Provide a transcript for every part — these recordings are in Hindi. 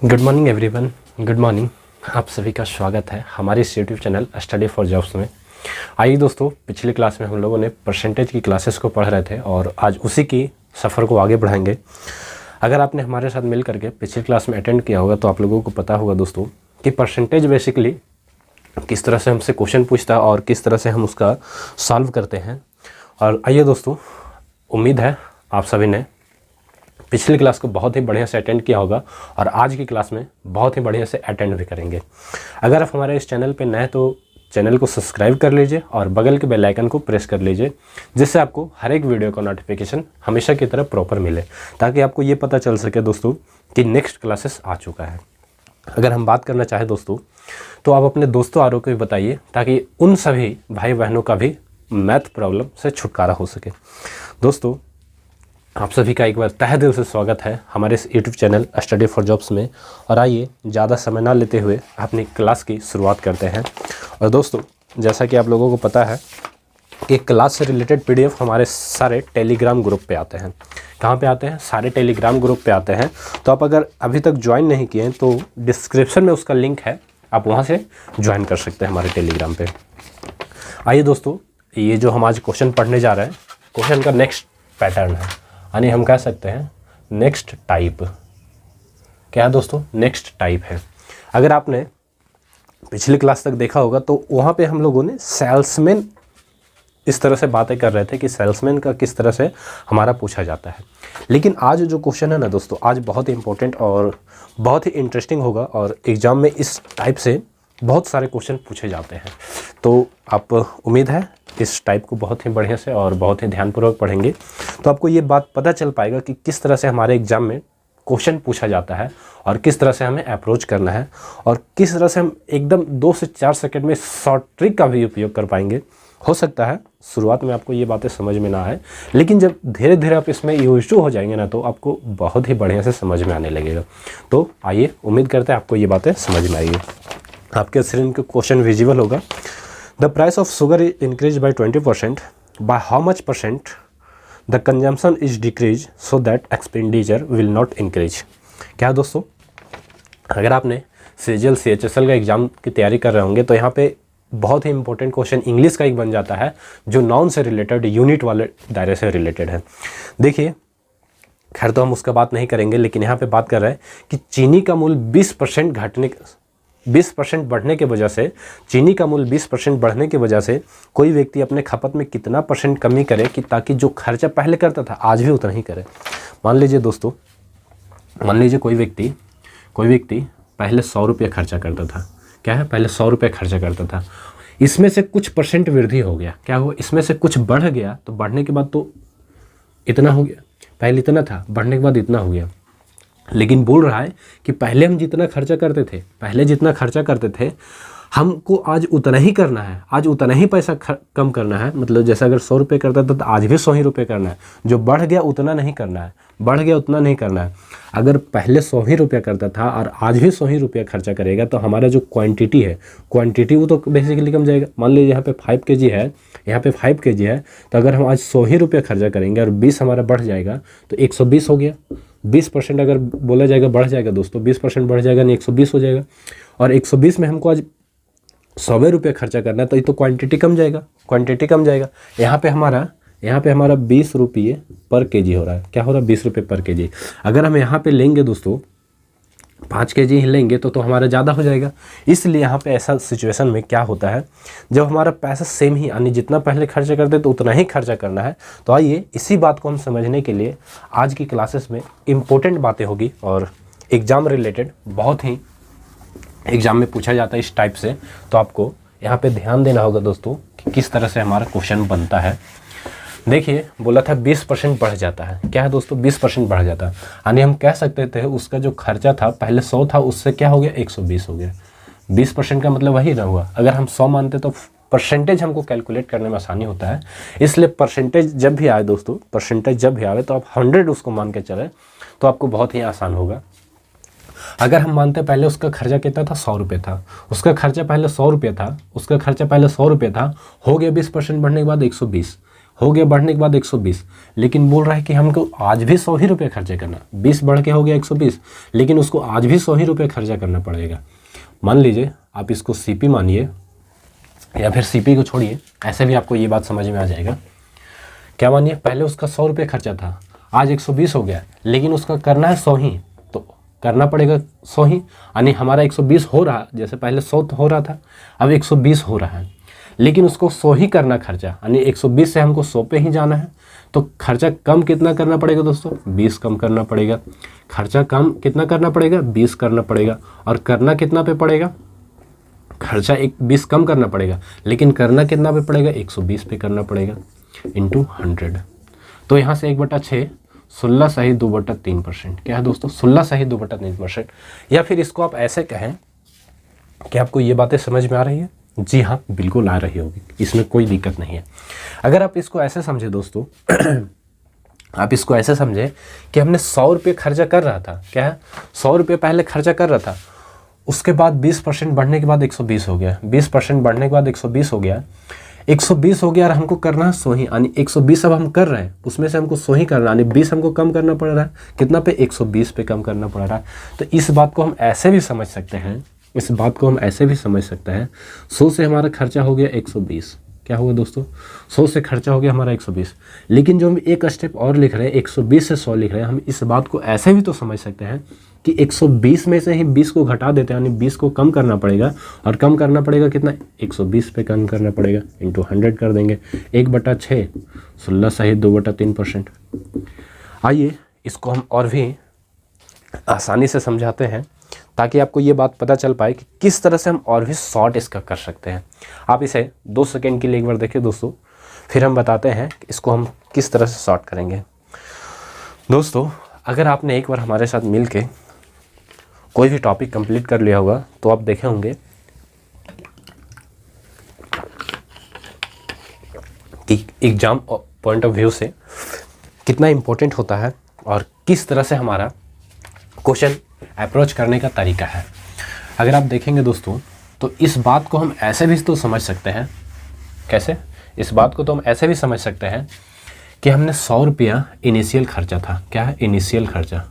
Good morning everyone. Good morning. आप सभी का स्वागत है हमारे इस YouTube channel study for jobs में। आइए दोस्तों, पिछली क्लास में हम लोगों ने परसेंटेज की क्लासेस को पढ़ रहे थे और आज उसी की सफ़र को आगे बढ़ाएंगे। अगर आपने हमारे साथ मिल करके पिछली क्लास में अटेंड किया होगा तो आप लोगों को पता होगा दोस्तों कि परसेंटेज बेसिकली किस तरह से हमसे क्वेश्चन पूछता है और किस तरह से हम उसका सॉल्व करते हैं। और आइए दोस्तों, उम्मीद है आप सभी ने पिछली क्लास को बहुत ही बढ़िया से अटेंड किया होगा और आज की क्लास में बहुत ही बढ़िया से अटेंड भी करेंगे। अगर आप हमारे इस चैनल पे नए तो चैनल को सब्सक्राइब कर लीजिए और बगल के बेल आइकन को प्रेस कर लीजिए, जिससे आपको हर एक वीडियो का नोटिफिकेशन हमेशा की तरह प्रॉपर मिले, ताकि आपको ये पता चल सके दोस्तों कि नेक्स्ट क्लासेस आ चुका है। अगर हम बात करना चाहें दोस्तों तो आप अपने दोस्तों आरों को भी बताइए, ताकि उन सभी भाई बहनों का भी मैथ प्रॉब्लम से छुटकारा हो सके। दोस्तों, आप सभी का एक बार तहे दिल से स्वागत है हमारे इस YouTube channel study for jobs में। और आइए ज़्यादा समय ना लेते हुए अपनी क्लास की शुरुआत करते हैं। और दोस्तों, जैसा कि आप लोगों को पता है कि क्लास से रिलेटेड पीडीएफ हमारे सारे टेलीग्राम ग्रुप पे आते हैं। कहाँ पे आते हैं? सारे टेलीग्राम ग्रुप पे आते हैं। तो आप अगर अभी तक ज्वाइन नहीं किए हैं तो डिस्क्रिप्शन में उसका लिंक है, आप वहाँ से ज्वाइन कर सकते हैं हमारे टेलीग्राम पे। आइए दोस्तों, ये जो हम आज क्वेश्चन पढ़ने जा रहे हैं, क्वेश्चन का नेक्स्ट पैटर्न है, यानी हम कह सकते हैं नेक्स्ट टाइप। क्या है दोस्तों? नेक्स्ट टाइप है। अगर आपने पिछली क्लास तक देखा होगा तो वहाँ पे हम लोगों ने सेल्समैन इस तरह से बातें कर रहे थे कि सेल्समैन का किस तरह से हमारा पूछा जाता है। लेकिन आज जो क्वेश्चन है ना दोस्तों, आज बहुत ही इंपॉर्टेंट और बहुत ही इंटरेस्टिंग होगा और एग्ज़ाम में इस टाइप से बहुत सारे क्वेश्चन पूछे जाते हैं। तो आप उम्मीद है इस टाइप को बहुत ही बढ़िया से और बहुत ही ध्यानपूर्वक पढ़ेंगे तो आपको ये बात पता चल पाएगा कि किस तरह से हमारे एग्ज़ाम में क्वेश्चन पूछा जाता है और किस तरह से हमें अप्रोच करना है और किस तरह से हम एकदम 2 से 4 सेकंड में शॉर्ट ट्रिक का भी उपयोग कर पाएंगे। हो सकता है शुरुआत में आपको ये बातें समझ में ना आए, लेकिन जब धीरे धीरे आप इसमें यूज्ड टू हो जाएंगे ना तो आपको बहुत ही बढ़िया से समझ में आने लगेगा। तो आइए, उम्मीद करते हैं आपको ये बातें समझ में आएगी। आपके स्क्रीन का क्वेश्चन विजिबल होगा। The price of sugar is increase bye 20%, by how much percent the consumption is decrease so that expenditure will not increase. क्या दोस्तों, अगर आपने सीजीएल सीएचएसएल का एग्जाम की तैयारी कर रहे होंगे तो यहाँ पे बहुत ही इंपॉर्टेंट क्वेश्चन इंग्लिश का एक बन जाता है, जो नाउन से रिलेटेड, यूनिट वाले दायरे से रिलेटेड है। देखिए, खैर तो हम उसका बात नहीं करेंगे, लेकिन यहाँ पे बात कर रहे हैं कि चीनी का मूल्य 20% बढ़ने के वजह से, चीनी का मूल्य 20% बढ़ने की वजह से कोई व्यक्ति अपने खपत में कितना परसेंट कमी करे कि ताकि जो खर्चा पहले करता था आज भी उतना ही करे। मान लीजिए दोस्तों, मान लीजिए कोई व्यक्ति पहले 100 रुपये खर्चा करता था। क्या है? पहले 100 रुपये खर्चा करता था। इसमें से कुछ परसेंट वृद्धि हो गया। क्या हुआ? इसमें से कुछ बढ़ गया, तो बढ़ने के बाद तो इतना हो गया। पहले इतना था, बढ़ने के बाद इतना हो गया। लेकिन बोल रहा है कि पहले हम जितना खर्चा करते थे हमको आज उतना ही करना है, आज उतना ही पैसा कम करना है। मतलब जैसे अगर 100 रुपये करता था तो आज भी 100 ही रुपये करना है। जो बढ़ गया उतना नहीं करना है, बढ़ गया उतना नहीं करना है। अगर पहले 100 ही रुपया करता था और आज भी 100 ही रुपया खर्चा करेगा तो हमारा जो क्वांटिटी है, वो तो बेसिकली कम जाएगा। मान लीजिए यहाँ पे 5 kg है, यहाँ पे 5 kg है, तो अगर हम आज 100 ही रुपया खर्चा करेंगे और 20 हमारा बढ़ जाएगा तो 120 हो गया। 20% अगर बोला जाएगा बढ़ जाएगा दोस्तों, 20% बढ़ जाएगा नहीं 120 हो जाएगा। और 120 में हमको आज 100 रुपये खर्चा करना है तो ये तो क्वांटिटी कम जाएगा। यहाँ पे हमारा 20 रुपये पर केजी हो रहा है। क्या हो रहा है? 20 रुपये पर केजी। अगर हम यहाँ पे लेंगे दोस्तों 5 kg ही लेंगे तो हमारा ज़्यादा हो जाएगा। इसलिए यहाँ पे ऐसा सिचुएशन में क्या होता है, जब हमारा पैसा सेम ही, यानी जितना पहले खर्चा करते तो उतना ही खर्चा करना है। तो आइए, इसी बात को हम समझने के लिए आज की क्लासेस में इम्पोर्टेंट बातें होगी और एग्ज़ाम रिलेटेड बहुत ही एग्ज़ाम में पूछा जाता है इस टाइप से। तो आपको यहाँ पे ध्यान देना होगा दोस्तों कि किस तरह से हमारा क्वेश्चन बनता है। देखिए, बोला था 20% बढ़ जाता है। क्या है दोस्तों? 20% बढ़ जाता है, यानी हम कह सकते थे उसका जो खर्चा था पहले 100 था, उससे क्या हो गया? 120 हो गया। 20% का मतलब वही ना हुआ। अगर हम 100 मानते तो परसेंटेज हमको कैलकुलेट करने में आसानी होता है। इसलिए परसेंटेज जब भी आए दोस्तों, तो आप 100 उसको मान के चले तो आपको बहुत ही आसान होगा। अगर हम मानते पहले उसका खर्चा कितना था? 100 रुपये था। उसका खर्चा पहले 100 रुपये था, हो गया 20% बढ़ने के बाद 120 हो गया बढ़ने के बाद 120, लेकिन बोल रहा है कि हमको आज भी 100 ही रुपये खर्चा करना। 20 बढ़ के हो गया 120, लेकिन उसको आज भी 100 ही रुपये खर्चा करना पड़ेगा। मान लीजिए आप इसको CP मानिए या फिर CP को छोड़िए, ऐसे भी आपको ये बात समझ में आ जाएगा। क्या मानिए, पहले उसका 100 रुपये खर्चा था, आज 120 हो गया, लेकिन उसका करना है 100 ही, तो करना पड़ेगा 100 ही, यानी हमारा 120 हो रहा, जैसे पहले 100 हो रहा था, अब 120 हो रहा है, लेकिन उसको 100 ही करना खर्चा, यानी 120 से हमको 100 पे ही जाना है। तो खर्चा कम कितना करना पड़ेगा दोस्तों? 20 कम करना पड़ेगा। खर्चा कम कितना करना पड़ेगा? 20 करना पड़ेगा। और करना कितना पे पड़ेगा? खर्चा 20 कम करना पड़ेगा, लेकिन करना कितना पे पड़ेगा? 120 पे करना पड़ेगा इंटू 100। तो यहाँ से 1/6 16 सही 2/3%। क्या है दोस्तों? 16 सही 2/3%। या फिर इसको आप ऐसे कहें कि आपको ये बातें समझ में आ रही है? जी हाँ, बिल्कुल आ रही होगी, इसमें कोई दिक्कत नहीं है। अगर आप इसको ऐसे समझे दोस्तों आप इसको ऐसे समझे कि हमने 100 रुपये खर्चा कर रहा था। क्या है? 100 रुपये पहले खर्चा कर रहा था, उसके बाद 20% बढ़ने के बाद 120 हो गया, 20% बढ़ने के बाद 120 हो गया, 120 हो गया और हमको करना है 100 ही, यानी 120 अब हम कर रहे हैं, उसमें से हमको 100 ही करना है, यानी 20 हमको कम करना पड़ रहा है। कितना पे? 120 पे कम करना पड़ रहा है। तो इस बात को हम ऐसे भी समझ सकते हैं, 100 से हमारा खर्चा हो गया 120। क्या होगा दोस्तों? 100 से खर्चा हो गया हमारा 120, लेकिन जो हम एक स्टेप और लिख रहे हैं, 120 से 100 लिख रहे हैं, हम इस बात को ऐसे भी तो समझ सकते हैं कि 120 में से ही 20 को घटा देते हैं, यानी 20 को कम करना पड़ेगा। और कम करना पड़ेगा कितना? 120 पे कम करना पड़ेगा, इंटू 100 कर देंगे। 1/6 16 सही 2/3%। आइए इसको हम और भी आसानी से समझाते हैं, ताकि आपको ये बात पता चल पाए कि किस तरह से हम और भी शॉर्ट इसका कर सकते हैं। आप इसे 2 सेकेंड के लिए एक बार देखिए दोस्तों, फिर हम बताते हैं कि इसको हम किस तरह से शॉर्ट करेंगे। दोस्तों, अगर आपने एक बार हमारे साथ मिल के कोई भी टॉपिक कंप्लीट कर लिया होगा, तो आप देखे होंगे कि एग्ज़ाम पॉइंट ऑफ व्यू से कितना इम्पोर्टेंट होता है और किस तरह से हमारा क्वेश्चन अप्रोच करने का तरीका है। अगर आप देखेंगे दोस्तों, तो इस बात को हम ऐसे भी तो समझ सकते हैं। कैसे? इस बात को तो हम ऐसे भी समझ सकते हैं कि हमने 100 रुपया इनिशियल खर्चा था। क्या है? इनिशियल खर्चा।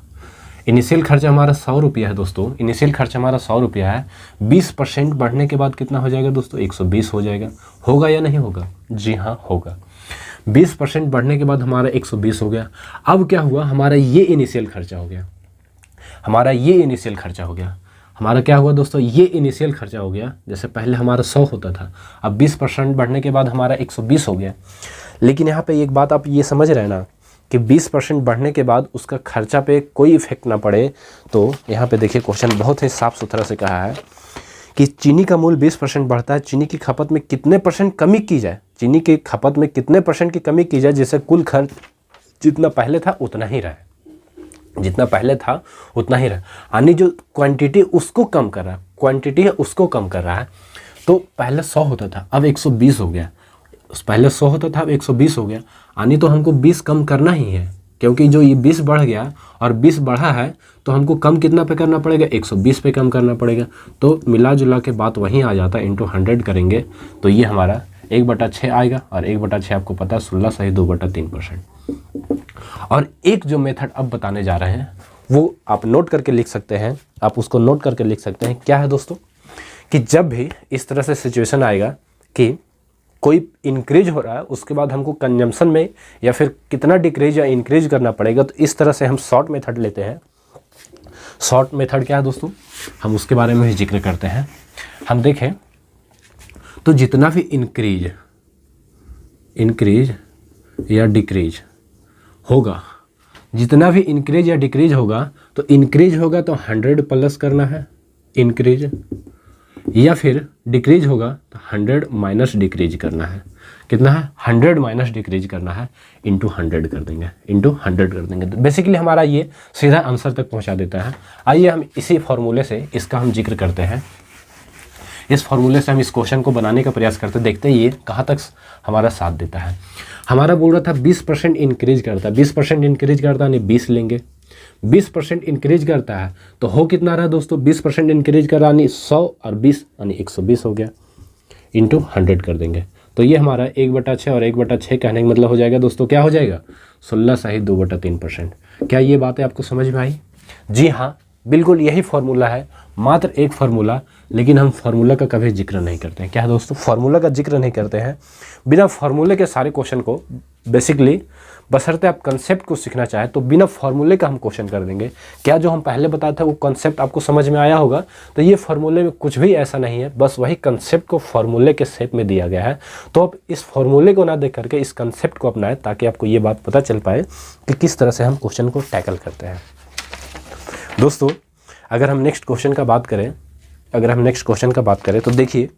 इनिशियल खर्चा हमारा 100 रुपया है दोस्तों। इनिशियल खर्चा हमारा 100 रुपया है। 20% बढ़ने के बाद कितना हो जाएगा दोस्तों? 120 हो जाएगा। होगा या नहीं होगा? जी हाँ, होगा। 20% बढ़ने के बाद हमारा 120 हो गया। अब क्या हुआ? हमारा ये इनिशियल खर्चा हो गया। हमारा क्या हुआ दोस्तों? ये इनिशियल खर्चा हो गया। जैसे पहले हमारा 100 होता था, अब 20% बढ़ने के बाद हमारा 120 हो गया। लेकिन यहाँ पे एक बात आप ये समझ रहे हैं ना कि 20% बढ़ने के बाद उसका खर्चा पे कोई इफेक्ट ना पड़े। तो यहाँ पे देखिए, क्वेश्चन बहुत ही साफ सुथरा से कहा है कि चीनी का मूल्य 20% बढ़ता है, चीनी की खपत में कितने % कमी की जाए? चीनी की खपत में कितने % की कमी की जाए जिससे कुल खर्च जितना पहले था उतना ही रहे, यानी जो क्वांटिटी उसको कम कर रहा है, क्वांटिटी है उसको कम कर रहा है। तो पहले 100 होता था, अब 120 हो गया। पहले 100 होता था, अब 120 हो गया, यानी तो हमको 20 कम करना ही है, क्योंकि जो ये 20 बढ़ गया और 20 बढ़ा है, तो हमको कम कितना पे करना पड़ेगा? 120 पे कम करना पड़ेगा। तो मिला जुला के बात वहीं आ जाता है, इंटू 100 करेंगे तो ये हमारा 1/6 आएगा। और 1/6 आपको पता है 16 सही 2/3%। और एक जो मेथड अब बताने जा रहे हैं वो आप नोट करके लिख सकते हैं, आप उसको नोट करके लिख सकते हैं। क्या है दोस्तों? कि जब भी इस तरह से सिचुएशन आएगा कि कोई इंक्रीज हो रहा है, उसके बाद हमको कंजम्पशन में या फिर कितना डिक्रीज या इंक्रीज करना पड़ेगा, तो इस तरह से हम शॉर्ट मेथड लेते हैं। शॉर्ट मेथड क्या है दोस्तों? हम उसके बारे में भी जिक्र करते हैं। हम देखें तो जितना भी इंक्रीज या डिक्रीज होगा, जितना भी इंक्रीज या डिक्रीज होगा, तो इंक्रीज होगा तो 100 प्लस करना है इंक्रीज, या फिर डिक्रीज होगा तो 100 माइनस डिक्रीज करना है। कितना है? 100 माइनस डिक्रीज करना है, इंटू 100 कर देंगे। तो बेसिकली हमारा ये सीधा आंसर तक पहुंचा देता है। आइए हम इसी फॉर्मूले से इसका हम जिक्र करते हैं। इस फॉर्मूले से हम इस क्वेश्चन को बनाने का प्रयास करते हैं, देखते हैं ये कहाँ तक हमारा साथ देता है। हमारा बोल रहा था 20% इंक्रीज करता है, 20% इंक्रीज करता है, यानी 20 लेंगे। 20% इंक्रीज करता है तो हो कितना रहा दोस्तों? 20% इंक्रीज कर रहा यानी 100 और 20 यानी 120 हो गया, इंटू 100 कर देंगे। तो ये हमारा 1/6 और 1/6 कहने का मतलब हो जाएगा दोस्तों, क्या हो जाएगा 16 सही 2/3%। क्या ये बातें आपको समझ में आई? जी हाँ, बिल्कुल यही फार्मूला है, मात्र एक फार्मूला, लेकिन हम फार्मूला का कभी जिक्र नहीं करते हैं। क्या है दोस्तों, फार्मूला का जिक्र नहीं करते हैं। बिना फार्मूले के सारे क्वेश्चन को बेसिकली, बशर्ते आप कंसेप्ट को सीखना चाहें तो बिना फार्मूले का हम क्वेश्चन कर देंगे। क्या जो हम पहले बताए थे वो कंसेप्ट आपको समझ में आया होगा? तो ये फार्मूले में कुछ भी ऐसा नहीं है, बस वही कंसेप्ट को फार्मूले के शेप में दिया गया है। तो आप इस फार्मूले को ना देख करके इस कंसेप्ट को अपनाएं, ताकि आपको ये बात पता चल पाए कि किस तरह से हम क्वेश्चन को टैकल करते हैं। दोस्तों, अगर हम नेक्स्ट क्वेश्चन का बात करें तो देखिए,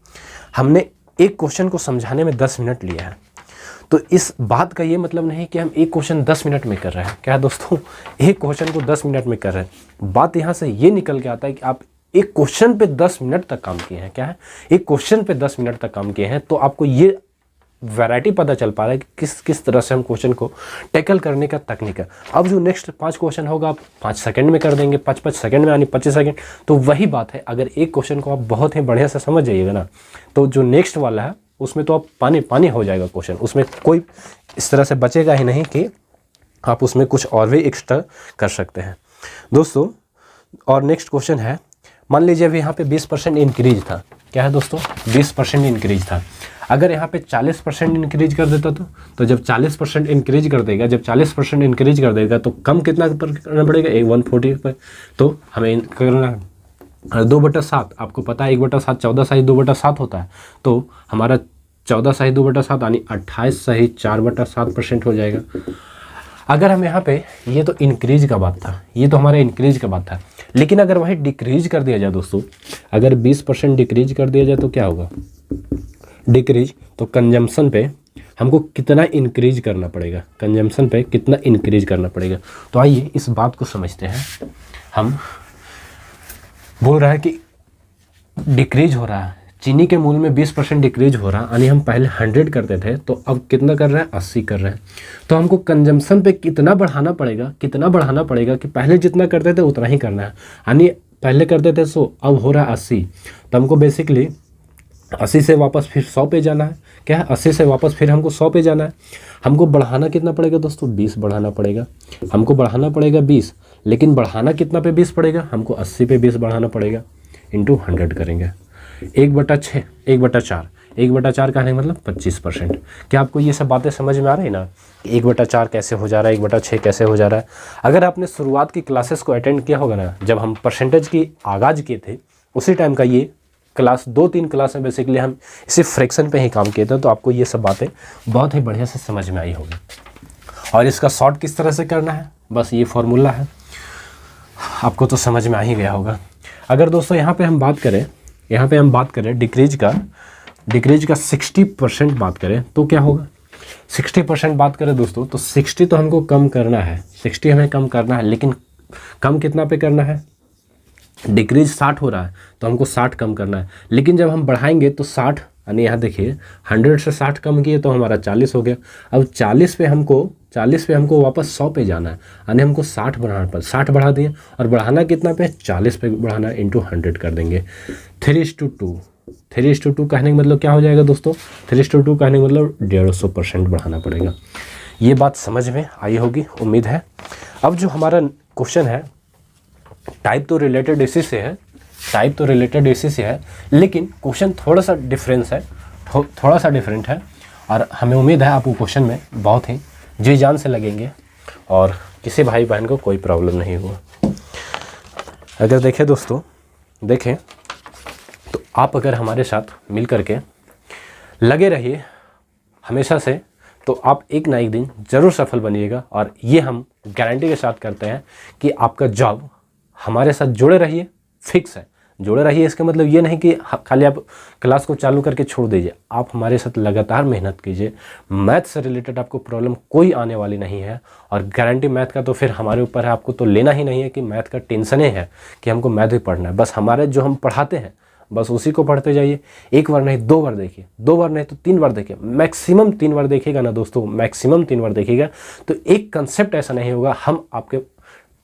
हमने एक क्वेश्चन को समझाने में 10 मिनट लिया है। तो इस बात का ये मतलब नहीं कि हम एक क्वेश्चन 10 मिनट में कर रहे हैं। क्या है दोस्तों, एक क्वेश्चन को 10 मिनट में कर रहे हैं। बात यहाँ से ये निकल के आता है कि आप एक क्वेश्चन पे 10 मिनट तक काम किए हैं। क्या है, एक क्वेश्चन पे 10 मिनट तक काम किए हैं, तो आपको ये वैरायटी पता चल पा रहा है कि किस तरह से हम क्वेश्चन को टैकल करने का तकनीक है। अब जो नेक्स्ट 5 क्वेश्चन होगा आप 5 सेकंड में कर देंगे, 5 सेकंड में, यानी 25 सेकंड। तो वही बात है, अगर एक क्वेश्चन को आप बहुत ही बढ़िया से समझ जाइएगा ना, तो जो नेक्स्ट वाला है उसमें तो आप पानी हो जाएगा क्वेश्चन, उसमें कोई इस तरह से बचेगा ही नहीं कि आप उसमें कुछ और भी एक्स्ट्रा कर सकते हैं दोस्तों। और नेक्स्ट क्वेश्चन है, मान लीजिए अभी यहाँ पे 20% इंक्रीज था। क्या है दोस्तों, 20% इंक्रीज था। अगर यहाँ पे 40% इंक्रीज कर देता तो जब 40% इंक्रीज कर देगा, तो कम कितना पर करना पड़ेगा, 140 पर। तो हमें करना 2/7, आपको पता है 1/7 14 सही 2/7 होता है। तो हमारा 14 सही 2/7 यानी 28 सही 4/7% हो जाएगा। अगर हम यहाँ पे, ये तो इंक्रीज का बात था, लेकिन अगर वही डिक्रीज कर दिया जाए दोस्तों, अगर 20% डिक्रीज कर दिया जाए तो क्या होगा, डिक्रीज, तो कंजम्पशन पे हमको कितना इंक्रीज करना पड़ेगा, तो आइए इस बात को समझते हैं। हम बोल रहा है कि डिक्रीज हो रहा है, चीनी के मूल्य में 20% डिक्रीज हो रहा है, यानी हम पहले 100 करते थे, तो अब कितना कर रहे हैं, 80 कर रहे हैं। तो हमको कंजम्पशन पे कितना बढ़ाना पड़ेगा कि पहले जितना करते थे उतना ही करना है। यानी पहले करते थे 100, अब हो रहा है 80। तो हमको बेसिकली 80 से वापस फिर 100 पे जाना है। क्या है, 80 से वापस फिर हमको 100 पे जाना है। हमको बढ़ाना कितना पड़ेगा दोस्तों, 20 बढ़ाना पड़ेगा। हमको बढ़ाना पड़ेगा 20, लेकिन बढ़ाना कितना पे 20 पड़ेगा, हमको 80 पे 20 बढ़ाना पड़ेगा, इंटू 100 करेंगे। 1/6, 1/4 कहने का मतलब 25%। क्या आपको ये सब बातें समझ में आ रही है ना, 1/4 कैसे हो जा रहा है, 1/6 कैसे हो जा रहा है। अगर आपने शुरुआत की क्लासेस को अटेंड किया होगा ना, जब हम परसेंटेज की आगाज़ किए थे, उसी टाइम का ये क्लास, 2-3 क्लास में बेसिकली हम इसी फ्रैक्शन पे ही काम किए थे। तो आपको ये सब बातें बहुत ही बढ़िया से समझ में आई होगी। और इसका शॉर्ट किस तरह से करना है, बस ये फार्मूला है, आपको तो समझ में आ ही गया होगा। अगर दोस्तों यहाँ पे हम बात करें डिक्रीज का 60% बात करें तो क्या होगा, 60% बात करें दोस्तों तो 60 तो हमको कम करना है, 60 हमें कम करना है, लेकिन कम कितना पे करना है, डिक्रीज 60 हो रहा है तो हमको 60 कम करना है। लेकिन जब हम बढ़ाएंगे तो 60, यानी यहाँ देखिए 100 से 60 कम किए तो हमारा 40 हो गया। अब 40 पे हमको वापस 100 पे जाना है, यानी हमको 60 बढ़ाना पड़ा, 60 बढ़ा दिए, और बढ़ाना कितना पे, 40 पे बढ़ाना है, इंटू 100 कर देंगे। 3:2 कहने का मतलब क्या हो जाएगा दोस्तों, 3:2 कहने का मतलब 150% बढ़ाना पड़ेगा। ये बात समझ में आई होगी, उम्मीद है। अब जो हमारा क्वेश्चन है, टाइप तो रिलेटेड इसी से है, लेकिन क्वेश्चन थोड़ा सा डिफरेंट है, और हमें उम्मीद है आप वो क्वेश्चन में बहुत ही जी जान से लगेंगे और किसी भाई बहन को कोई प्रॉब्लम नहीं हुआ। अगर देखें तो आप अगर हमारे साथ मिल करके लगे रहिए हमेशा से, तो आप एक ना एक दिन ज़रूर सफल बनिएगा। और ये हम गारंटी के साथ करते हैं कि आपका जॉब, हमारे साथ जुड़े रहिए, फिक्स है, जुड़े रहिए। इसका मतलब ये नहीं कि खाली आप क्लास को चालू करके छोड़ दीजिए, आप हमारे साथ लगातार मेहनत कीजिए। मैथ से रिलेटेड आपको प्रॉब्लम कोई आने वाली नहीं है, और गारंटी मैथ का तो फिर हमारे ऊपर है, आपको तो लेना ही नहीं है कि मैथ का टेंशन है कि हमको मैथ भी पढ़ना है। बस हमारे जो हम पढ़ाते हैं बस उसी को पढ़ते जाइए। एक बार नहीं 2 बार देखिए, 2 बार नहीं तो 3 बार देखिए, मैक्सिमम 3 बार देखिएगा ना दोस्तों, मैक्सिमम 3 बार देखिएगा, तो एक कंसेप्ट ऐसा नहीं होगा, हम आपके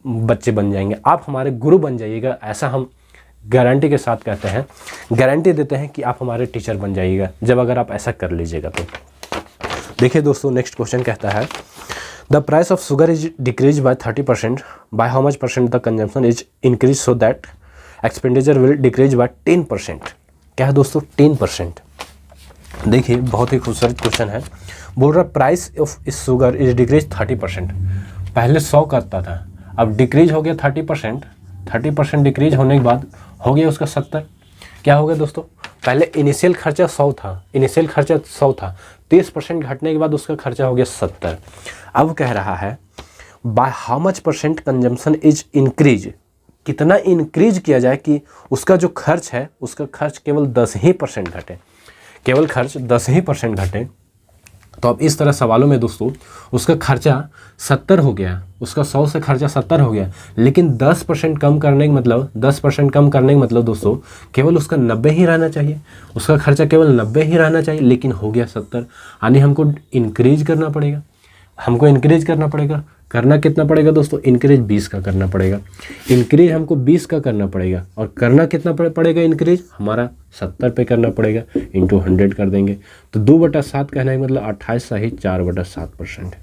बच्चे बन जाएंगे, आप हमारे गुरु बन जाइएगा, ऐसा हम गारंटी के साथ कहते हैं, गारंटी देते हैं कि आप हमारे टीचर बन जाइएगा जब अगर आप ऐसा कर लीजिएगा तो। देखिए दोस्तों, नेक्स्ट क्वेश्चन कहता है the price of sugar is decrease by 30%, by how much percent the consumption is increase so that expenditure will decrease bye 10%। क्या है दोस्तों? 10%। देखिए बहुत ही खूबसूरत क्वेश्चन है। बोल रहा प्राइस ऑफ इस शुगर इज डिक्रीज 30%। पहले 100 करता था, अब डिक्रीज हो गया 30%। 30% डिक्रीज होने के बाद हो गया उसका 70। क्या हो गया दोस्तों? पहले इनिशियल खर्चा 100 था, इनिशियल खर्चा 100 था, 30% घटने के बाद उसका खर्चा हो गया 70। अब कह रहा है by how much percent consumption is increase, कितना इंक्रीज किया जाए कि उसका जो खर्च है उसका खर्च केवल 10% घटे, केवल खर्च 10% घटे। तो अब इस तरह सवालों में दोस्तों उसका खर्चा 70 हो गया, उसका 100 से खर्चा 70 हो गया, लेकिन 10% कम करने का मतलब 10% कम करने का मतलब दोस्तों केवल उसका 90 ही रहना चाहिए, उसका खर्चा केवल 90 ही रहना चाहिए, लेकिन हो गया 70। यानी हमको इंक्रीज करना पड़ेगा, हमको इंक्रीज करना पड़ेगा। करना कितना पड़ेगा दोस्तों? इंक्रीज 20 का करना पड़ेगा, इंक्रीज हमको 20 का करना पड़ेगा। और करना कितना पड़ेगा इंक्रीज? हमारा 70 पे करना पड़ेगा, इंटू 100 कर देंगे। तो 2/7 कहना है मतलब 28 सहित 4/7%।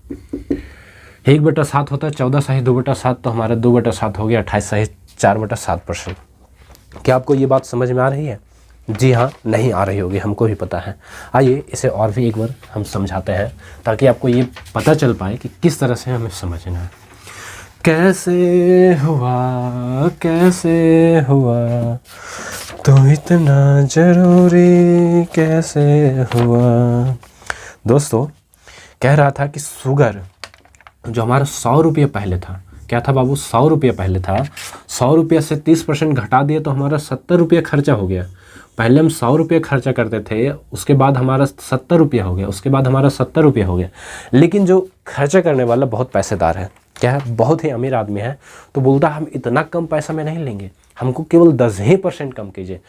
1/7 होता है 14 सहित 2/7, तो हमारा 2/7 हो गया 28 सहित 4/7%। क्या आपको ये बात समझ में आ रही है? जी हाँ, नहीं आ रही होगी, हमको भी पता है। आइए इसे और भी एक बार हम समझाते हैं ताकि आपको ये पता चल पाए कि किस तरह से हमें समझना है। कैसे हुआ तो इतना ज़रूरी कैसे हुआ। दोस्तों कह रहा था कि शुगर जो हमारा 100 रुपये पहले था, क्या था बाबू? 100 रुपये पहले था, 100 रुपये से 30% घटा दिए तो हमारा 70 रुपये खर्चा हो गया। पहले हम 100 रुपये खर्चा करते थे, उसके बाद हमारा 70 रुपया हो गया, उसके बाद हमारा 70 रुपया हो गया। लेकिन जो खर्चा करने वाला बहुत पैसेदार है, क्या है, बहुत ही अमीर आदमी है, तो बोलता हम इतना कम पैसा में नहीं लेंगे, हमको केवल 10% कम कीजिए,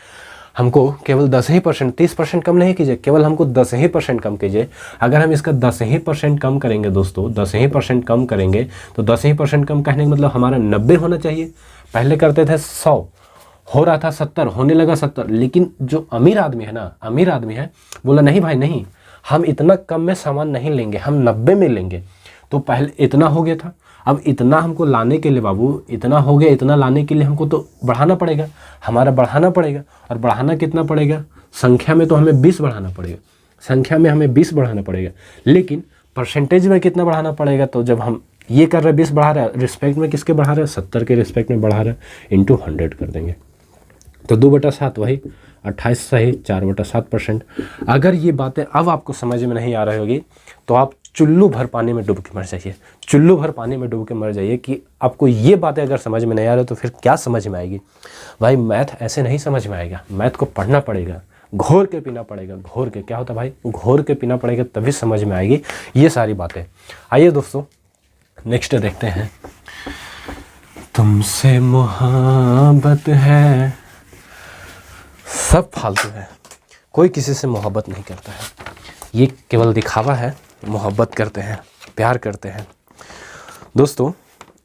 हमको केवल 10%, 30% कम नहीं कीजिए, केवल हमको 10% कम कीजिए। अगर हम इसका 10% कम करेंगे दोस्तों, 10% कम करेंगे तो 10% कम कहने का मतलब हमारा 90 होना चाहिए। पहले करते थे 100, हो रहा था 70, होने लगा 70। लेकिन जो अमीर आदमी है ना, अमीर आदमी है, बोला नहीं भाई नहीं, हम इतना कम में सामान नहीं लेंगे, हम 90 में लेंगे। तो पहले इतना हो गया था, अब इतना हमको लाने के लिए बाबू, इतना हो गया, इतना लाने के लिए हमको तो बढ़ाना पड़ेगा, हमारा बढ़ाना पड़ेगा। और बढ़ाना कितना पड़ेगा? संख्या में तो हमें 20 बढ़ाना पड़ेगा, संख्या में हमें 20 बढ़ाना पड़ेगा, लेकिन परसेंटेज में कितना बढ़ाना पड़ेगा? तो जब हम ये कर रहे हैं 20 बढ़ा रहे हैं, रिस्पेक्ट में किसके बढ़ा रहे हैं? 70 के रिस्पेक्ट में बढ़ा रहे हैं, इंटू 100 कर देंगे। तो 2/7 वही 28 सहित 4/7%। अगर ये बातें अब आपको समझ में नहीं आ रही होगी तो आप चुल्लू भर पानी में डूब के मर जाइए, चुल्लू भर पानी में डूब के मर जाइए। कि आपको ये बातें अगर समझ में नहीं आ रही तो फिर क्या समझ में आएगी? भाई मैथ ऐसे नहीं समझ में आएगा, मैथ को पढ़ना पड़ेगा, घोर के पीना पड़ेगा, घोर के। क्या होता है भाई? घोर के पीना पड़ेगा, तभी समझ में आएगी ये सारी बातें। आइए दोस्तों नेक्स्ट देखते हैं। तुमसे मोहब्बत है, सब फालतू है, कोई किसी से मोहब्बत नहीं करता है, ये केवल दिखावा है। मोहब्बत करते हैं, प्यार करते हैं। दोस्तों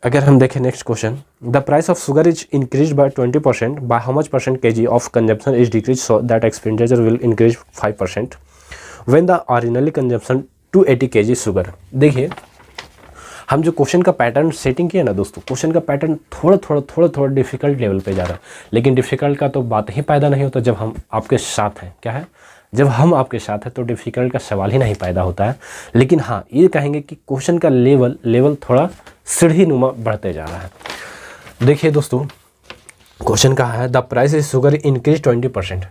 अगर हम देखें next question, the price of sugar is increase bye 20%, by how much percent kg of consumption is decrease so that expenditure will increase 5% when the originally consumption 280 kg sugar. देखिए हम जो क्वेश्चन का पैटर्न सेटिंग किया ना दोस्तों, क्वेश्चन का पैटर्न थोड़ा डिफिकल्ट लेवल पे जा रहा है। लेकिन डिफिकल्ट का तो बात ही पैदा नहीं होता जब हम आपके साथ हैं। क्या है? जब हम आपके साथ हैं तो डिफ़िकल्ट का सवाल ही नहीं पैदा होता है। लेकिन हाँ ये कहेंगे कि क्वेश्चन का लेवल थोड़ा सीढ़ी नुमा बढ़ते जा रहा है। देखिए दोस्तों क्वेश्चन कहा है the price is sugar increase 20%।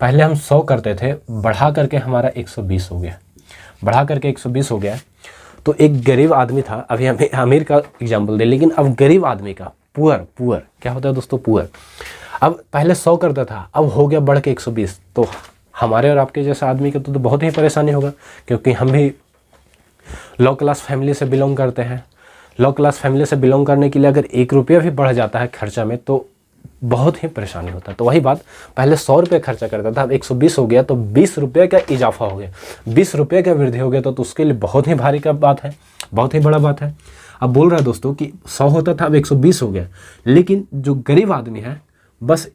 पहले हम 100 करते थे, बढ़ा करके हमारा 120 हो गया, बढ़ा करके 120 हो गया। तो एक गरीब आदमी था, अभी हमें अमीर का एग्जाम्पल दे, लेकिन अब गरीब आदमी का पुअर क्या होता है दोस्तों? पुअर। अब पहले 100 करता था, अब हो गया बढ़ के 120। तो हमारे और आपके जैसा आदमी का तो बहुत ही परेशानी होगा, क्योंकि हम भी लो क्लास फैमिली से बिलोंग करते हैं। लो क्लास फैमिली से बिलोंग करने के लिए अगर 1 रुपया भी बढ़ जाता है खर्चा में तो बहुत ही परेशानी होता है। तो वही बात, पहले 100 रुपये खर्चा करता था, अब 120 हो गया, तो 20 रुपये का इजाफा हो गया, 20 रुपये का वृद्धि हो गया। तो उसके लिए बहुत ही भारी का बात है, बहुत ही बड़ा बात है। अब बोल रहा है दोस्तों कि 100 होता था, अब 120 हो गया। लेकिन जो गरीब आदमी है बस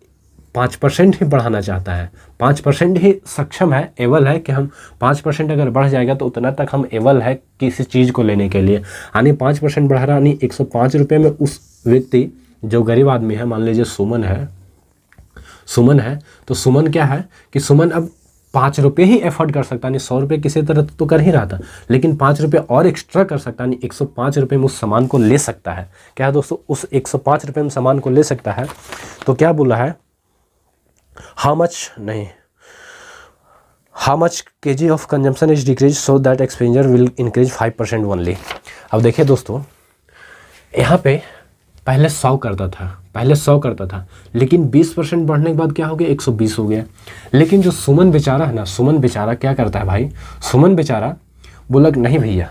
5% ही बढ़ाना चाहता है, 5% ही सक्षम है, एबल है कि हम 5% अगर बढ़ जाएगा तो उतना तक हम एबल है किसी चीज़ को लेने के लिए। यानी 5% बढ़ा रहा, यानी 105 रुपये में उस व्यक्ति जो गरीब आदमी है, मान लीजिए सुमन है, तो सुमन क्या है कि सुमन अब 5 रुपये ही एफर्ट कर सकता, नहीं 100 रुपये किसी तरह तो कर ही रहा था, लेकिन 5 रुपये और एक्स्ट्रा कर सकता, नहीं 105 रुपये में उस सामान को ले सकता है। क्या है दोस्तों, उस 105 रुपये में सामान को ले सकता है। तो क्या बोला है, how much kg of consumption is decrease so that expenditure will increase 5% only. अब देखिए दोस्तों, यहाँ पे पहले 100 करता था, लेकिन 20% बढ़ने के बाद क्या हो गया, 120 हो गया। लेकिन जो सुमन बेचारा है ना, सुमन बेचारा क्या करता है भाई, सुमन बेचारा बोला कि नहीं भैया,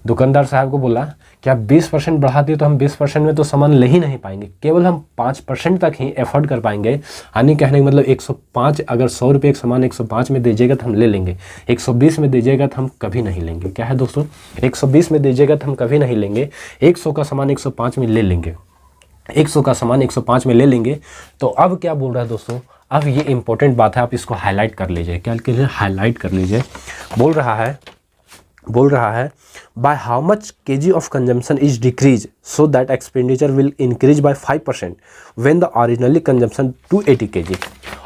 दुकानदार साहब को बोला कि आप 20% बढ़ा दिए तो हम 20% में तो सामान ले ही नहीं पाएंगे, केवल हम 5% तक ही एफर्ट कर पाएंगे। यानी कहने का मतलब 105, अगर 100 रुपये एक सामान 105 में दीजिएगा तो हम ले लेंगे, 120 में दीजिएगा तो हम कभी नहीं लेंगे। क्या है दोस्तों, 120 में दीजिएगा तो हम कभी नहीं लेंगे, 100 का सामान 105 में ले लेंगे, 100 का सामान 105 में ले लेंगे। तो अब क्या बोल रहा है दोस्तों, अब ये इंपॉर्टेंट बात है, आप इसको हाईलाइट कर लीजिए। क्या के लिए हाईलाइट कर लीजिए, बोल रहा है by how much kg of consumption is decrease so that expenditure will increase bye 5% when the originally consumption 280 kg।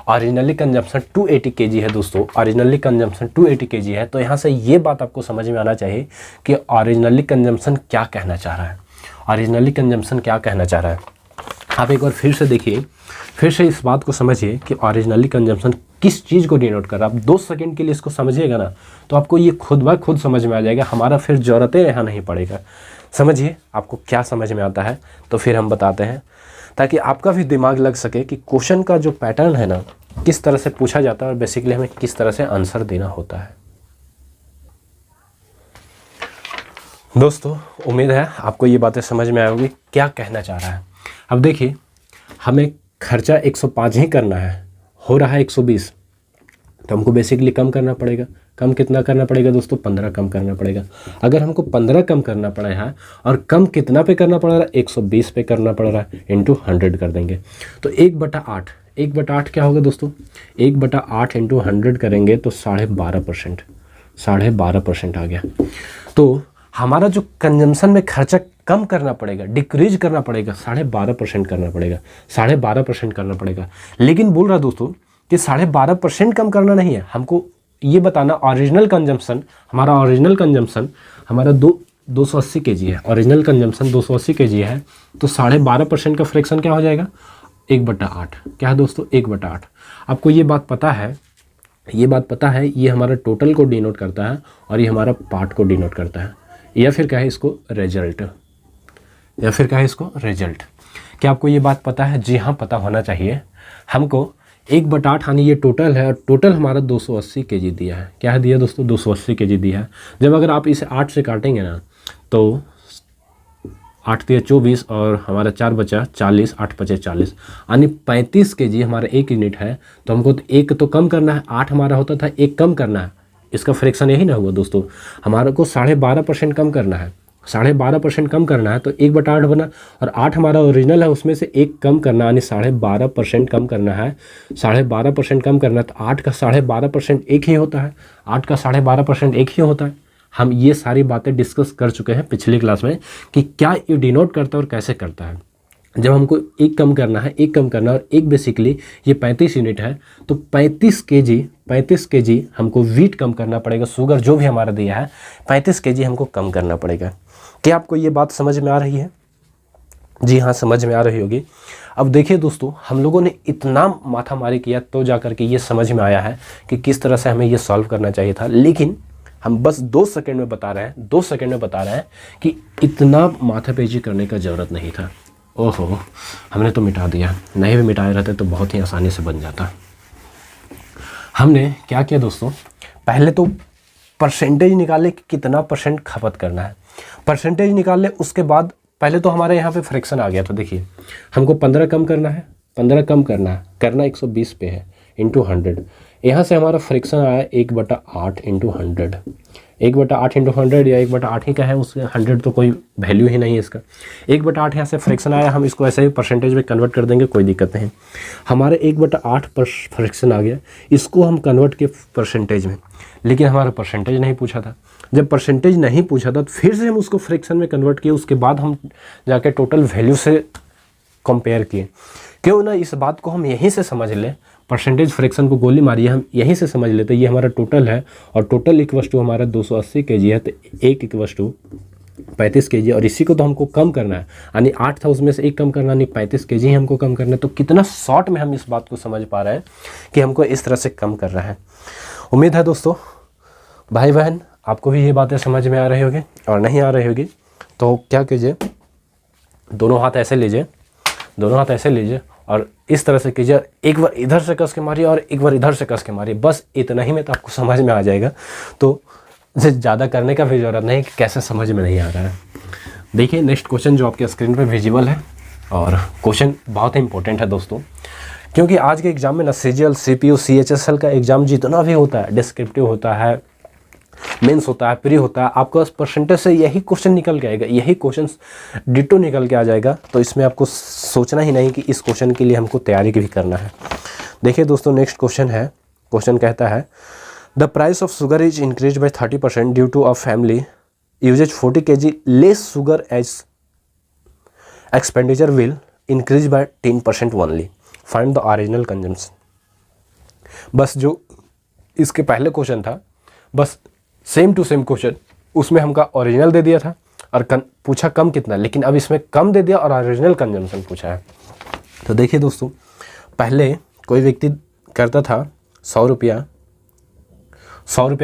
Originally consumption 280 kg है दोस्तों, ओरिजिनली कंजम्पशन 280 kg है। तो यहाँ से ये बात आपको समझ में आना चाहिए कि ओरिजिनली कंजम्पशन क्या कहना चाह रहा है, ओरिजिनली कंजम्पशन क्या कहना चाह रहा है। आप एक बार फिर से देखिए, फिर से इस बात को समझिए कि ओरिजिनली कंजम्पशन किस चीज़ को डिनोट कर रहा है। आप 2 सेकंड के लिए इसको समझिएगा ना, तो आपको ये खुद ब खुद समझ में आ जाएगा, हमारा फिर ज़रूरतें यहाँ नहीं पड़ेगा। समझिए आपको क्या समझ में आता है, तो फिर हम बताते हैं, ताकि आपका भी दिमाग लग सके कि क्वेश्चन का जो पैटर्न है ना, किस तरह से पूछा जाता है और बेसिकली हमें किस तरह से आंसर देना होता है। दोस्तों उम्मीद है आपको ये बातें समझ में आएगी क्या कहना चाह रहा है। अब देखिए, हमें खर्चा 105 ही करना है, हो रहा है 120, तो हमको बेसिकली कम करना पड़ेगा। कम कितना करना पड़ेगा दोस्तों, 15 कम करना पड़ेगा। अगर हमको 15 कम करना पड़ा है, और कम कितना पे करना पड़ रहा है, 120 पे करना पड़ रहा है, इंटू 100 कर देंगे। तो 1/8, 1/8 क्या होगा दोस्तों, 1/8 इंटू 100 करेंगे तो 12.5% आ गया। तो हमारा जो कंजम्पशन में खर्चा कम करना पड़ेगा, डिक्रीज करना पड़ेगा, 12.5% करना पड़ेगा, 12.5% करना पड़ेगा। लेकिन बोल रहा दोस्तों कि 12.5% कम करना नहीं है, हमको ये बताना ओरिजिनल कंजम्पशन, हमारा 280 kg है, ओरिजिनल कंजम्पशन 280 kg है, तो 12.5% का फ्रैक्शन क्या हो जाएगा, 1/8। क्या है दोस्तों, 1/8। आपको ये बात पता है, ये हमारा टोटल को डिनोट करता है और ये हमारा पार्ट को डिनोट करता है, या फिर क्या है इसको रिजल्ट, क्या आपको ये बात पता है? जी हाँ, पता होना चाहिए। हमको 1/8 यानी ये टोटल है, और टोटल हमारा 280 kg दिया है। क्या है दिया दोस्तों, 280 kg दिया है। जब अगर आप इसे 8 से काटेंगे ना, तो 8 × 24 और हमारा 4 बचा 40, 8 × 5 = 40, यानी 35 kg हमारा 1 यूनिट है। तो हमको तो 1 तो कम करना है, 8 हमारा होता था, 1 कम करना है, इसका फ्रैक्शन यही ना हुआ दोस्तों। हमारे को 12.5% कम करना है, 12.5% कम करना है, तो 1/8 बना, और 8 हमारा ओरिजिनल है, उसमें से 1 कम करना, यानी 12.5% कम करना है। 12.5% कम करना है, तो 8 का 12.5% 1 ही होता है, 8 का 12.5% 1 ही होता है। हम ये सारी बातें डिस्कस कर चुके हैं पिछली क्लास में कि क्या ये डिनोट करता है और कैसे करता है। जब हमको 1 कम करना है, 1 कम करना है, और 1 बेसिकली ये 35 यूनिट है, तो 35 kg हमको वीट कम करना पड़ेगा, शुगर जो भी हमारा दिया है 35 kg हमको कम करना पड़ेगा। क्या आपको ये बात समझ में आ रही है? जी हाँ, समझ में आ रही होगी। अब देखिए दोस्तों, हम लोगों ने इतना माथामारी किया तो जाकर के ये समझ में आया है कि किस तरह से हमें ये सॉल्व करना चाहिए था, लेकिन हम बस 2 सेकंड में बता रहे हैं कि इतना माथापेची करने का ज़रूरत नहीं था। ओहो, हमने तो मिटा दिया, नहीं भी मिटाए रहते तो बहुत ही आसानी से बन जाता। हमने क्या किया दोस्तों, पहले तो परसेंटेज निकाले कि कितना परसेंट खपत करना है, परसेंटेज निकाल ले। उसके बाद पहले तो हमारे यहाँ पे फ्रैक्शन आ गया था। देखिए, हमको 15 कम करना है, 15 कम करना 120 पे है, इंटू 100। यहाँ से हमारा फ्रैक्शन आया 1/8 इंटू 100, 1/8 इंटू 100 या 1/8 ही का है, उसके 100 तो कोई वैल्यू ही नहीं है इसका। 1/8 यहाँ से फ्रैक्शन आया, हम इसको ऐसे ही परसेंटेज में कन्वर्ट कर देंगे, कोई दिक्कत नहीं। हमारे 1/8 पर फ्रैक्शन आ गया, इसको हम कन्वर्ट किए परसेंटेज में, लेकिन हमारा परसेंटेज नहीं पूछा था। जब परसेंटेज नहीं पूछा था तो फिर से हम उसको फ्रैक्शन में कन्वर्ट किए, उसके बाद हम जाके टोटल वैल्यू से कंपेयर किए। क्यों ना इस बात को हम यहीं से समझ लें, परसेंटेज फ्रैक्शन को गोली मारिए, हम यहीं से समझ लेते ये हमारा टोटल है, और टोटल इक्वस टू हमारा 280 kg है, तो 1 इक्वस टू 35 kg, और इसी को तो हमको कम करना है, यानी 8 था उसमें से 1 कम करना, यानी 35 kg ही हमको कम करना है। तो कितना शॉर्ट में हम इस बात को समझ पा रहे हैं कि हमको इस तरह से कम कर रहा है। उम्मीद है दोस्तों, भाई बहन, आपको भी ये बातें समझ में आ रही होगी, और नहीं आ रही होगी तो क्या कीजिए, दोनों हाथ ऐसे लीजिए, दोनों हाथ ऐसे लीजिए और इस तरह से कीजिए, एक बार इधर से कस के मारिए और एक बार इधर से कस के मारिए, बस इतना ही में तो आपको समझ में आ जाएगा। तो ज़्यादा करने का भी ज़रूरत नहीं कि कैसे समझ में नहीं आ रहा है। देखिए नेक्स्ट क्वेश्चन जो आपके स्क्रीन पे विजिबल है, और क्वेश्चन बहुत ही इंपॉर्टेंट है दोस्तों, क्योंकि आज के एग्जाम में ना CGL, CPU, CHSL का एग्ज़ाम जितना भी होता है, डिस्क्रिप्टिव होता है, मेंस होता है, प्री होता है, आपको परसेंटेज से यही क्वेश्चन निकल के आएगा, यही क्वेश्चन डिटो निकल के आ जाएगा। तो इसमें आपको सोचना ही नहीं कि इस क्वेश्चन के लिए हमको तैयारी भी करना है। देखिए दोस्तों नेक्स्ट क्वेश्चन है, क्वेश्चन कहता है the price of sugar is increase by 30% due to a family uses 40 kg less sugar as expenditure will increase by 10% only, find the original consumption. बस जो इसके पहले क्वेश्चन था, बस सेम टू सेम क्वेश्चन, उसमें हमका ओरिजिनल दे दिया था और पूछा कम कितना, लेकिन अब इसमें कम दे दिया और ओरिजिनल कंजम्पशन पूछा है। तो देखिए दोस्तों, पहले कोई व्यक्ति करता था 100 रुपया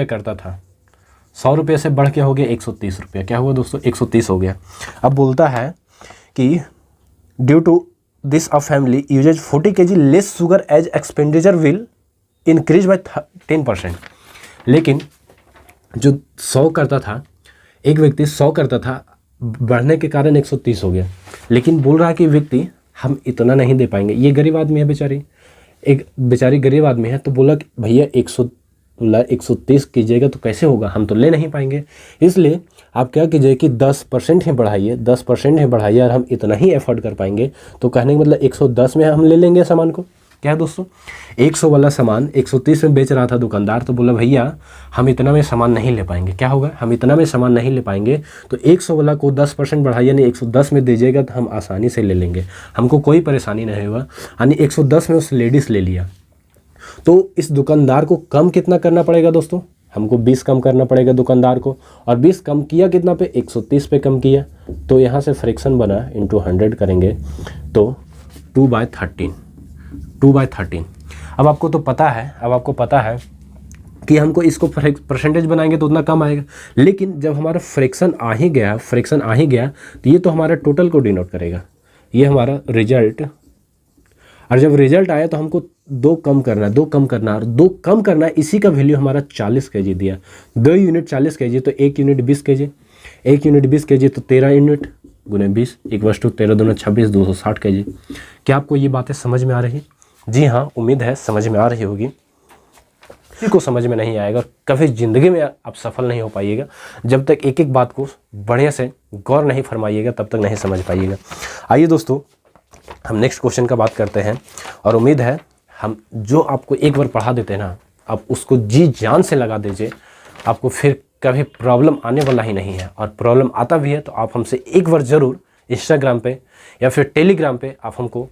करता था, 100 रुपये से बढ़ के हो गया 130 रुपया, क्या हुआ दोस्तों, 130 हो गया। अब बोलता है कि due to this a family uses 40 kg less sugar as expenditure will increase by 10%। लेकिन जो 100 करता था, एक व्यक्ति 100 करता था, बढ़ने के कारण 130 हो गया, लेकिन बोल रहा है कि व्यक्ति हम इतना नहीं दे पाएंगे। ये गरीब आदमी है बेचारी, एक बेचारी गरीब आदमी है, तो बोला कि भैया 130 कीजिएगा तो कैसे होगा, हम तो ले नहीं पाएंगे। इसलिए आप क्या कीजिए कि 10% ही बढ़ाइए, 10% ही बढ़ाइए, और हम इतना ही एफर्ट कर पाएंगे। तो कहने का मतलब 110 में हम ले लेंगे सामान को। क्या है दोस्तों, 100 वाला सामान 130 में बेच रहा था दुकानदार, तो बोला भैया हम इतना में सामान नहीं ले पाएंगे। क्या होगा, हम इतना में सामान नहीं ले पाएंगे, तो 100 वाला को 10% बढ़ाइए, यानी 110 में दीजिएगा तो हम आसानी से ले लेंगे, हमको कोई परेशानी नहीं होगा। यानी 110 में उस लेडीज़ ले लिया, तो इस दुकानदार को कम कितना करना पड़ेगा दोस्तों, हमको 20 कम करना पड़ेगा दुकानदार को, और 20 कम किया कितना पे, 130 पे कम किया। तो यहाँ से फ्रैक्शन बना इंटू 100 करेंगे तो 2/13। अब आपको तो पता है, कि हमको इसको परसेंटेज बनाएंगे तो उतना कम आएगा, लेकिन जब हमारा फ्रैक्शन आ ही गया तो ये तो हमारा टोटल को डिनोट करेगा, ये हमारा रिजल्ट। और जब रिजल्ट आया तो हमको 2 कम करना है, इसी का वैल्यू हमारा 40 kg दिया। 2 यूनिट 40 kg, तो 1 यूनिट 20 kg, 1 यूनिट 20 kg, तो 13 यूनिट गुने 20 इक्वल्स टू 13 दूना 26, 260 kg। क्या आपको ये बातें समझ में आ रही? जी हाँ, उम्मीद है समझ में आ रही होगी। किसी को समझ में नहीं आएगा, कभी ज़िंदगी में आप सफल नहीं हो पाइएगा जब तक एक एक बात को बढ़िया से गौर नहीं फरमाइएगा, तब तक नहीं समझ पाइएगा। आइए दोस्तों, हम नेक्स्ट क्वेश्चन का बात करते हैं, और उम्मीद है हम जो आपको एक बार पढ़ा देते हैं ना, आप उसको जी जान से लगा दीजिए, आपको फिर कभी प्रॉब्लम आने वाला ही नहीं है। और प्रॉब्लम आता भी है तो आप हमसे एक बार ज़रूर इंस्टाग्राम पे या फिर टेलीग्राम पे आप हमको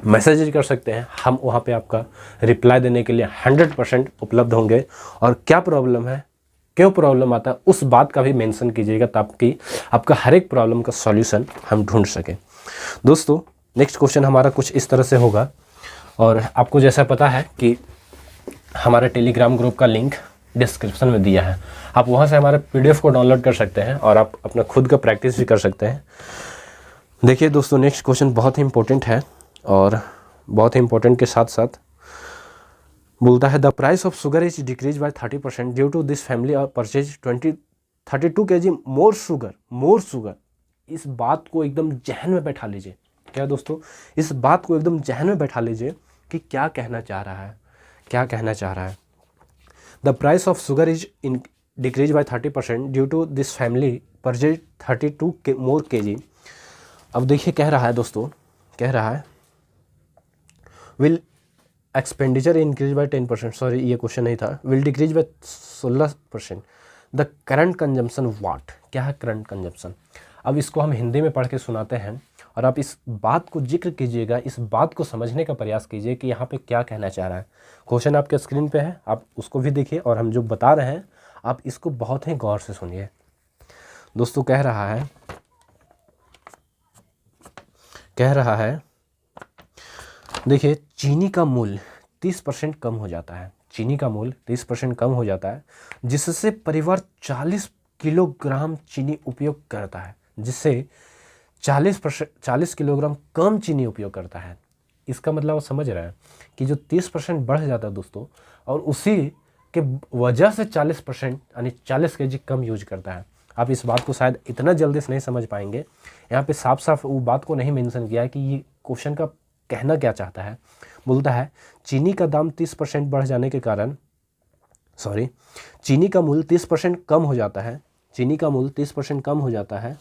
मैसेज कर सकते हैं, हम वहाँ पे आपका रिप्लाई देने के लिए 100% उपलब्ध होंगे। और क्या प्रॉब्लम है, क्यों प्रॉब्लम आता है, उस बात का भी मेंशन कीजिएगा, ताकि आपका हर एक प्रॉब्लम का सॉल्यूशन हम ढूंढ सकें। दोस्तों नेक्स्ट क्वेश्चन हमारा कुछ इस तरह से होगा, और आपको जैसा पता है कि हमारे टेलीग्राम ग्रुप का लिंक डिस्क्रिप्शन में दिया है, आप वहाँ से हमारे PDF को डाउनलोड कर सकते हैं और आप अपना खुद का प्रैक्टिस भी कर सकते हैं। देखिए दोस्तों, नेक्स्ट क्वेश्चन बहुत ही इंपॉर्टेंट है, और बहुत ही इंपॉर्टेंट के साथ साथ बोलता है the price of sugar is decrease by 30% due to this family purchase 32 kg more sugar. इस बात को एकदम जहन में बैठा लीजिए। क्या दोस्तों, इस बात को एकदम जहन में बैठा लीजिए कि क्या कहना चाह रहा है। The price of sugar is decrease by 30% due to this family purchase 32 more kg। अब देखिए कह रहा है दोस्तों, कह रहा है will expenditure increase by 10%, sorry ये क्वेश्चन नहीं था, will decrease by 16%, the current consumption watt, क्या है करंट कंजम्पशन। अब इसको हम हिंदी में पढ़ के सुनाते हैं और आप इस बात को जिक्र कीजिएगा, इस बात को समझने का प्रयास कीजिए कि यहाँ पे क्या कहना चाह रहा है। क्वेश्चन आपके स्क्रीन पे है, आप उसको भी देखिए और हम जो बता रहे हैं आप इसको बहुत ही गौर से सुनिए। दोस्तों कह रहा है देखिए चीनी का मूल्य 30% कम हो जाता है, चीनी का मूल्य 30% कम हो जाता है, जिससे परिवार 40 किलोग्राम चीनी उपयोग करता है, जिससे 40 किलोग्राम कम चीनी उपयोग करता है। इसका मतलब आप समझ रहे हैं कि जो 30% बढ़ जाता है दोस्तों, और उसी के वजह से 40% यानी 40 kg कम यूज करता है। आप इस बात को शायद इतना जल्दी से नहीं समझ पाएंगे, यहाँ पे साफ साफ वो बात को नहीं मेंशन किया है कि ये क्वेश्चन का कहना क्या चाहता है। बोलता है चीनी का दाम 30% बढ़ जाने के कारण, सॉरी चीनी का मूल्य 30% कम हो जाता है, चीनी का मूल्य 30% कम हो जाता है,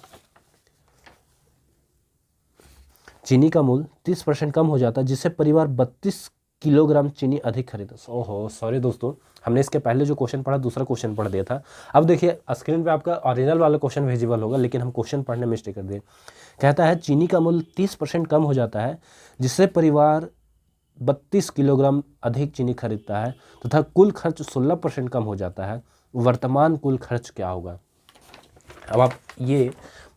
चीनी का मूल्य 30% कम हो जाता है, जिससे परिवार 32 किलोग्राम चीनी अधिक खरीदा। ओहो सॉरी दोस्तों, हमने इसके पहले जो क्वेश्चन पढ़ा दूसरा क्वेश्चन पढ़ दिया था। अब देखिए स्क्रीन पे आपका ओरिजिनल वाला क्वेश्चन विजिबल होगा, लेकिन हम क्वेश्चन पढ़ने में मिस्टेक कर दिए। कहता है चीनी का मूल्य 30% कम हो जाता है, जिससे परिवार 32 किलोग्राम अधिक चीनी खरीदता है तथा कुल खर्च 16% कम हो जाता है। वर्तमान कुल खर्च क्या होगा। अब आप ये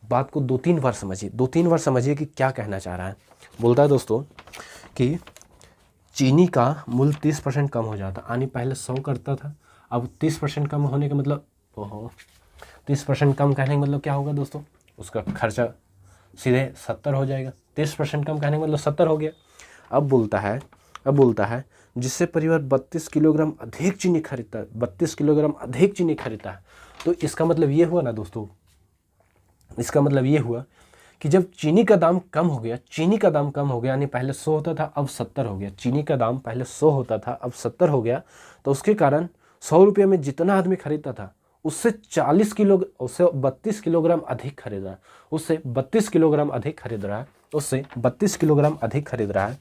बात को 2-3 बार समझिए, 2-3 बार समझिए कि क्या कहना चाह रहा है। बोलता है दोस्तों कि चीनी का मूल्य 30% कम हो जाता, यानी पहले 100 करता था, अब 30% कम होने का मतलब 30% कम कहने का मतलब क्या होगा दोस्तों, उसका खर्चा सीधे 70 हो जाएगा। 30% कम कहने का मतलब 70 हो गया। अब बोलता है जिससे परिवार 32 किलोग्राम अधिक चीनी खरीदता है, 32 किलोग्राम अधिक चीनी खरीदता है। तो इसका मतलब ये हुआ ना दोस्तों, इसका मतलब ये हुआ कि जब चीनी का दाम कम हो गया, चीनी का दाम कम हो गया, यानी पहले 100 होता था अब 70 हो गया, चीनी का दाम पहले 100 होता था अब 70 हो गया, तो उसके कारण 100 रुपये में जितना आदमी खरीदता था उससे 32 किलोग्राम अधिक खरीद रहा है, उससे 32 किलोग्राम अधिक खरीद रहा है, उससे 32 किलोग्राम अधिक खरीद रहा है।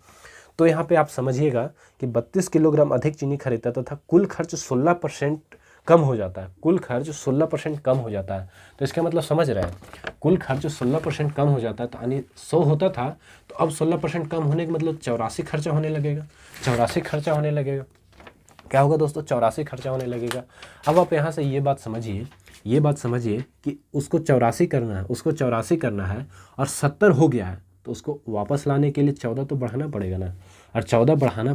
तो यहाँ पे आप समझिएगा कि 32 किलोग्राम अधिक चीनी खरीदता था, कुल खर्च 16% कम हो जाता है, कुल खर्च 16% कम हो जाता है। तो इसका मतलब समझ रहे हैं, कुल खर्च 16% कम हो जाता है, तो यानी 100 होता था तो अब 16% कम होने का मतलब 84 खर्चा होने लगेगा, 84 खर्चा होने लगेगा। क्या होगा दोस्तों, 84 खर्चा होने लगेगा। अब आप यहाँ से ये बात समझिए कि उसको 84 करना है, उसको 84 करना है और 70 हो गया है, तो उसको वापस लाने के लिए 14 तो बढ़ाना पड़ेगा ना, और 14 बढ़ाना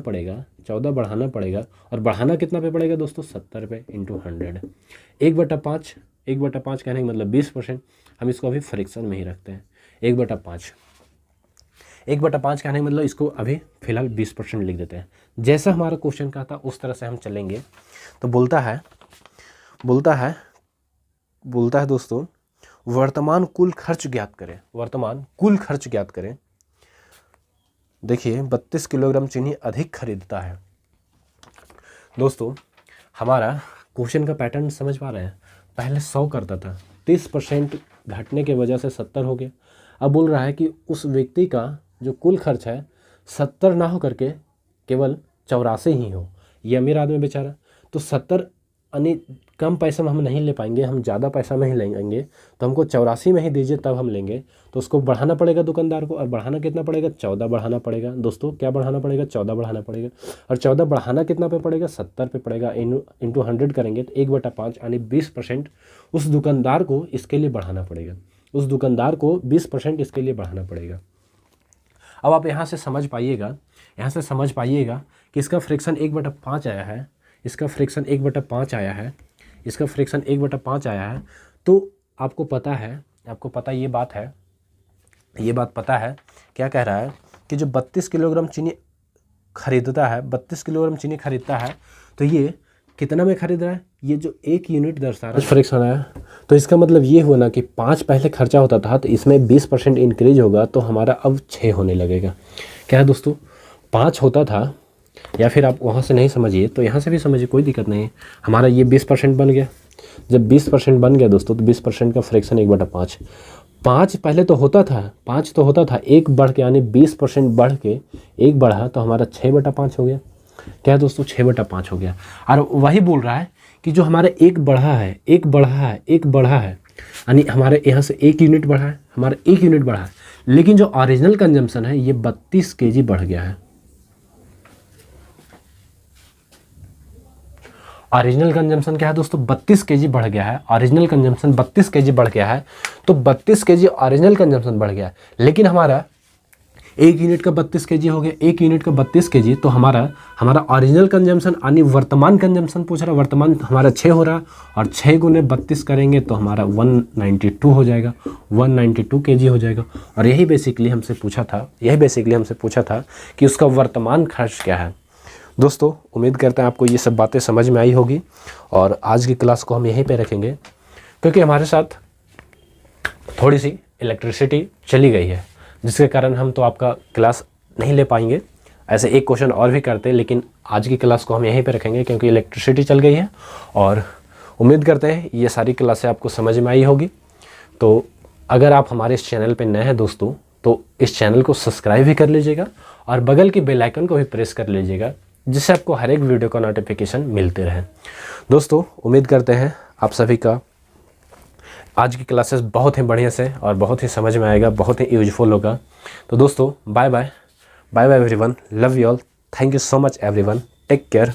पड़ेगा और बढ़ाना कितना पे पड़ेगा दोस्तों, 70 पे इंटू 100। 1/5 कहने का मतलब 20%, हम इसको अभी फ्रैक्शन में ही रखते हैं। 1/5 कहने का मतलब इसको अभी फिलहाल 20% लिख देते हैं। जैसा हमारा क्वेश्चन का था उस तरह से हम चलेंगे। तो बोलता है दोस्तों वर्तमान कुल खर्च ज्ञात करें, वर्तमान कुल खर्च ज्ञात करें। देखिए 32 किलोग्राम चीनी अधिक खरीदता है। दोस्तों हमारा क्वेश्चन का पैटर्न समझ पा रहे हैं, पहले 100 करता था, 30% घटने के वजह से 70 हो गया। अब बोल रहा है कि उस व्यक्ति का जो कुल खर्च है 70 ना हो करके केवल 84 ही हो, ये अमीर आदमी बेचारा। तो 70 यानी कम पैसा में हम नहीं ले पाएंगे, हम ज़्यादा पैसा में ही लेंगे, तो हमको 84 में ही दीजिए तब हम लेंगे। तो उसको बढ़ाना पड़ेगा दुकानदार को, और बढ़ाना कितना पड़ेगा, 14 बढ़ाना पड़ेगा। दोस्तों क्या बढ़ाना पड़ेगा, 14 बढ़ाना पड़ेगा। और 14 बढ़ाना कितना पे पड़ेगा, 70 पे पड़ेगा। इंटू 100 करेंगे तो 1/5 यानी 20% उस दुकानदार को इसके लिए बढ़ाना पड़ेगा, उस दुकानदार को 20% इसके लिए बढ़ाना पड़ेगा। अब आप यहाँ से समझ पाइएगा कि इसका फ्रैक्शन 1/5 आया है, इसका फ्रैक्शन 1/5 आया है, इसका फ्रैक्शन 1/5 आया है। तो आपको पता ये बात पता है क्या कह रहा है कि जो 32 किलोग्राम चीनी खरीदता है, 32 किलोग्राम चीनी खरीदता है, तो ये कितना में खरीद रहा है, ये जो 1 यूनिट दर्शा रहा है फ्रैक्शन आया। तो इसका मतलब ये हुआ ना कि 5 पहले खर्चा होता था, तो इसमें 20% इंक्रीज होगा, तो हमारा अब 6 होने लगेगा। क्या है दोस्तों, 5 होता था, या फिर आप वहाँ से नहीं समझिए तो यहाँ से भी समझिए, कोई दिक्कत नहीं। हमारा ये 20% बन गया, जब 20% बन गया दोस्तों, तो 20% का फ्रैक्शन 1/5। 5 पहले तो होता था, 5 तो होता था, 1 बढ़ के यानी 20% बढ़ के 1 बढ़ा तो हमारा 6/5 हो गया। क्या है दोस्तों, 6/5 हो गया। और वही बोल रहा है कि जो हमारा 1 बढ़ा है, 1 बढ़ा है, 1 बढ़ा है, यानी हमारे यहाँ से 1 यूनिट बढ़ा है, हमारा 1 यूनिट बढ़ा है, लेकिन जो ओरिजिनल कंजम्पशन है ये 32 kg बढ़ गया है। ओरिजिनल कंजम्पशन क्या है दोस्तों, 32 kg बढ़ गया है। ओरिजिनल कंजम्पशन 32 kg बढ़ गया है, तो 32 kg ओरिजिनल कंजम्पशन बढ़ गया है, लेकिन हमारा 1 यूनिट का 32 kg हो गया, 1 यूनिट का 32 kg, तो हमारा ओरिजिनल कंजम्पशन यानी वर्तमान कंजम्पशन पूछ रहा है, वर्तमान हमारा 6 हो रहा है, और 6 गुने 32 करेंगे तो हमारा 192 हो जाएगा, 192 kg हो जाएगा। और यही बेसिकली हमसे पूछा था कि उसका वर्तमान खर्च क्या है। दोस्तों उम्मीद करते हैं आपको ये सब बातें समझ में आई होगी, और आज की क्लास को हम यहीं पे रखेंगे, क्योंकि हमारे साथ थोड़ी सी इलेक्ट्रिसिटी चली गई है, जिसके कारण हम तो आपका क्लास नहीं ले पाएंगे। ऐसे एक क्वेश्चन और भी करते हैं, लेकिन आज की क्लास को हम यहीं पे रखेंगे क्योंकि इलेक्ट्रिसिटी चल गई है। और उम्मीद करते हैं ये सारी क्लासें आपको समझ में आई होगी। तो अगर आप हमारे इस चैनल पे नए हैं दोस्तों, तो इस चैनल को सब्सक्राइब भी कर लीजिएगा और बगल की बेल आइकन को भी प्रेस कर लीजिएगा, जिससे आपको हर एक वीडियो का नोटिफिकेशन मिलते रहे। दोस्तों उम्मीद करते हैं आप सभी का आज की क्लासेस बहुत ही बढ़िया से और बहुत ही समझ में आएगा, बहुत ही यूजफुल होगा। तो दोस्तों bye bye everyone, love you all, thank you so much everyone, take care.